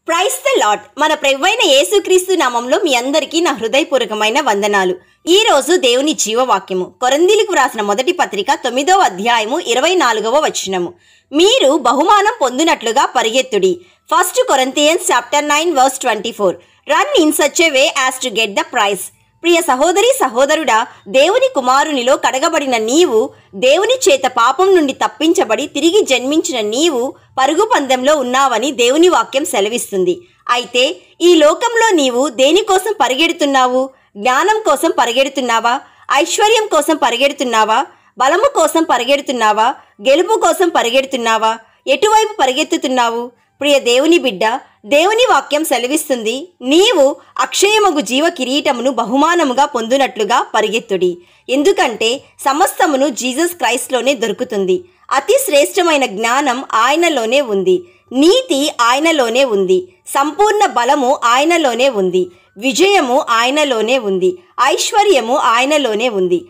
Praise the lord. మన ప్రభువైన యేసుక్రీస్తు నామంలో మీ అందరికీ నా హృదయపూర్వకమైన వందనాలు. ఈ రోజు దేవుని జీవవాక్యము కొరింథీయులకు వ్రాసిన మొదటి పత్రిక 9వ అధ్యాయము 24వ వచనము. మీరు బహుమానం పొందినట్లుగా పరిగెత్తుడి. 1 Corinthians chapter 9 verse 24. Run in such a way as to get the prize. ప్రియ సహోదరి సహోదరుడా, దేవుని కుమారునిలో కడగబడిన నీవు, దేవుని చేత పాపం నుండి తప్పించబడి తిరిగి జన్మించిన నీవు పరుగు పందెంలో ఉన్నావని దేవుని వాక్యం సెలవిస్తుంది. అయితే ఈ లోకంలో నీవు దేనికోసం పరిగెడుతున్నావు? జ్ఞానం కోసం పరిగెడుతున్నావా? ఐశ్వర్యం కోసం పరిగెడుతున్నావా? బలము కోసం పరిగెడుతున్నావా? గెలుపు కోసం పరిగెడుతున్నావా? ఎటువైపు పరిగెత్తుతున్నావు? ప్రియ దేవుని బిడ్డ, దేవుని వాక్యం సెలవిస్తుంది, నీవు అక్షయమగు జీవ కిరీటమును బహుమానముగా పొందునట్లుగా పరిగెత్తుడి. ఎందుకంటే సమస్తమును జీసస్ క్రైస్ట్లోనే దొరుకుతుంది. అతి శ్రేష్టమైన జ్ఞానం ఆయనలోనే ఉంది. నీతి ఆయనలోనే ఉంది. సంపూర్ణ బలము ఆయనలోనే ఉంది. విజయము ఆయనలోనే ఉంది. ఐశ్వర్యము ఆయనలోనే ఉంది.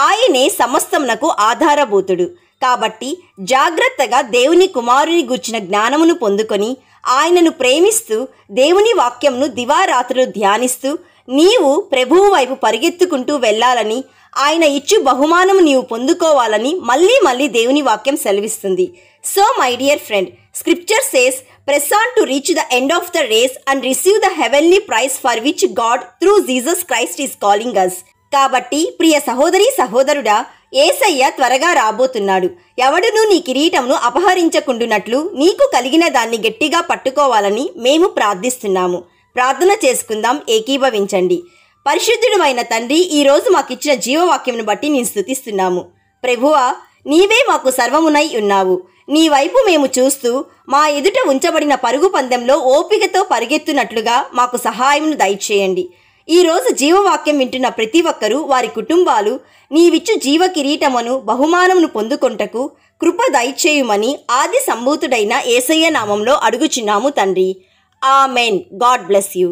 ఆయనే సమస్తమునకు ఆధారభూతుడు. కాబట్టి జాగ్రత్తగా దేవుని కుమారుని గూర్చిన జ్ఞానమును పొందుకొని ఆయనను ప్రేమిస్తూ దేవుని వాక్యంను దివారాత్రులు ధ్యానిస్తూ నీవు ప్రభువు వైపు పరిగెత్తుకుంటూ వెళ్ళాలని, ఆయన ఇచ్చు బహుమానము నీవు పొందుకోవాలని మళ్ళీ దేవుని వాక్యం సెలవిస్తుంది. So my dear friend, scripture says, press on to reach the end of the race and receive the heavenly prize for which God through Jesus Christ is calling us. కాబట్టి ప్రియ సహోదరి సహోదరుడా, యేసయ్య త్వరగా రాబోతున్నాడు. ఎవడునూ నీ కిరీటమును అపహరించకుండునట్లు నీకు కలిగిన దాన్ని గట్టిగా పట్టుకోవాలని మేము ప్రార్థిస్తున్నాము. ప్రార్థన చేసుకుందాం, ఏకీభవించండి. పరిశుద్ధుడైన తండ్రి, ఈరోజు మాకిచ్చిన జీవవాక్యమును బట్టి నేను స్తుతిస్తున్నాము. ప్రభువా, నీవే మాకు సర్వమునై ఉన్నావు. నీ వైపు మేము చూస్తూ మా ఎదుట ఉంచబడిన పరుగు పందెంలో ఓపికతో పరిగెత్తునట్లుగా మాకు సహాయమును దయచేయండి. ఈరోజు జీవవాక్యం వింటున్న ప్రతి ఒక్కరూ, వారి కుటుంబాలు నీవిచ్చు జీవ కిరీటమును బహుమానమును పొందుకొంటకు కృప దయచేయుమని ఆది సంభూతుడైన యేసయ్య నామంలో అడుగుచున్నాము తండ్రి. ఆమెన్. God bless you.